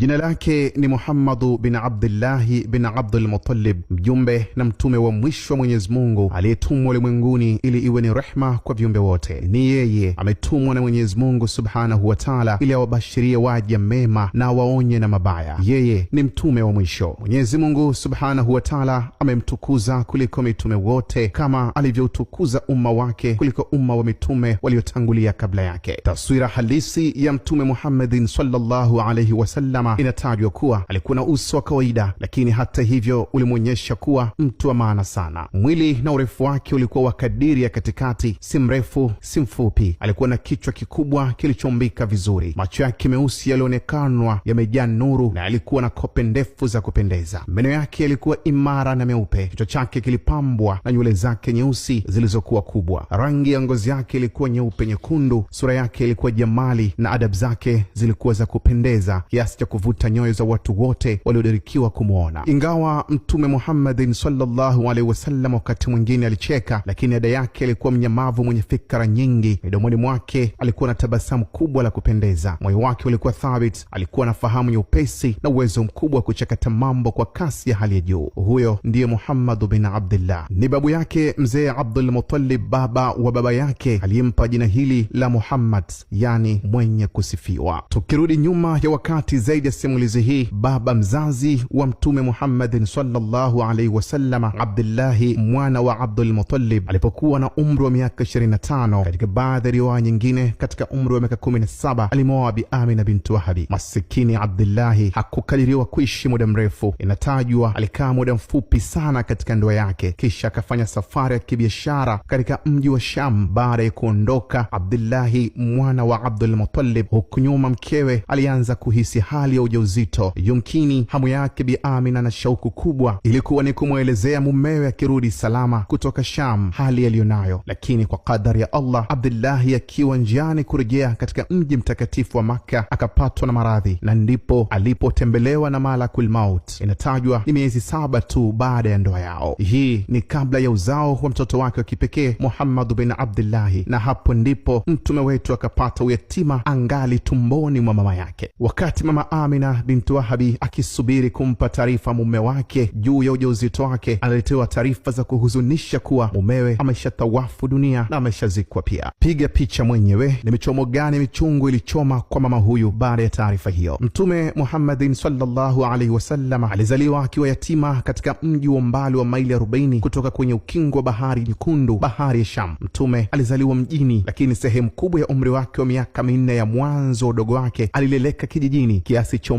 Jina lake ni Muhammad bin Abdullah bin Abdul Muttalib, mjumbe na mtume wa mwisho wa Mwenyezi Mungu aliyetumwa ulimwenguni ili iwe ni rehma kwa viumbe wote. Ni yeye ametumwa na Mwenyezi Mungu Subhanahu wa Ta'ala ili awabashirie waja mema na waonye na mabaya. Yeye ni mtume wa mwisho. Mwenyezi Mungu Subhanahu wa Ta'ala amemtukuza kuliko mitume wote, kama alivyoutukuza umma wake kuliko umma wa mitume waliotangulia kabla yake. Taswira halisi ya Mtume Muhammadin sallallahu alayhi wasallam inatajwa kuwa alikuwa na uso wa kawaida, lakini hata hivyo ulimwonyesha kuwa mtu wa maana sana. Mwili na urefu wake ulikuwa wa kadiri ya katikati, si mrefu si mfupi. Alikuwa na kichwa kikubwa kilichombika vizuri, macho yake meusi yalionekanwa yamejaa nuru, na alikuwa na kope ndefu za kupendeza. Meno yake yalikuwa imara na meupe, kichwa chake kilipambwa na nywele zake nyeusi zilizokuwa kubwa. Rangi ya ngozi yake ilikuwa nyeupe nyekundu, sura yake ilikuwa jamali na adabu zake zilikuwa za kupendeza kiasi cha kuvuta nyoyo za watu wote waliodirikiwa kumuona. Ingawa Mtume Muhammadin sallallahu alaihi wasallam wakati mwingine alicheka, lakini ada yake alikuwa mnyamavu mwenye fikra nyingi. Midomoni mwake alikuwa na tabasamu kubwa la kupendeza. Moyo wake ulikuwa thabit, alikuwa na fahamu nyepesi na uwezo mkubwa wa kuchakata mambo kwa kasi ya hali ya juu. Huyo ndiye Muhammad bin Abdullah. Ni babu yake mzee Abdul Muttalib, baba wa baba yake, aliyempa jina hili la Muhammad, yani mwenye kusifiwa. Tukirudi nyuma ya wakati zaidi ya simulizi hii, baba mzazi wa Mtume Muhammadin sallallahu alaihi wasallam, Abdullahi mwana wa Abdul Muttalib, alipokuwa na umri wa miaka 25, katika baadhi ya riwaya nyingine katika umri wa miaka 17, alimwoa Bi Amina binti Wahabi. Masikini Abdullahi hakukadiriwa kuishi muda mrefu. Inatajwa alikaa muda mfupi sana katika ndoa yake, kisha akafanya safari ya kibiashara katika mji wa Sham. Baada ya kuondoka Abdullahi mwana wa Abdul Muttalib, huku nyuma mkewe alianza kuhisi hali ya ujauzito. Yumkini hamu yake Bi Amina na shauku kubwa ilikuwa ni kumwelezea mumewe akirudi salama kutoka Sham hali aliyonayo, lakini kwa kadari ya Allah, Abdullahi akiwa njiani kurejea katika mji mtakatifu wa Makka akapatwa na maradhi, na ndipo alipotembelewa na malakul maut. Inatajwa ni miezi 7 tu baada ya ndoa yao. Hii ni kabla ya uzao wa mtoto wake wa kipekee Muhammad bin Abdullahi, na hapo ndipo mtume wetu akapata uyatima angali tumboni mwa mama yake. Wakati mama Amina binti Wahabi akisubiri kumpa taarifa mume wake juu ya ujauzito wake, analetewa taarifa za kuhuzunisha kuwa mumewe ameshatawafu dunia na ameshazikwa pia. Piga picha mwenyewe ni michomo gani michungu ilichoma kwa mama huyu baada ya taarifa hiyo. Mtume Muhammadin sallallahu alaihi wasallam alizaliwa akiwa yatima katika mji wa mbali wa maili 40 kutoka kwenye ukingo wa bahari nyekundu, bahari ya Sham. Mtume alizaliwa mjini, lakini sehemu kubwa ya umri wake wa miaka 4 ya mwanzo udogo wake alileleka kijijini kiasi cha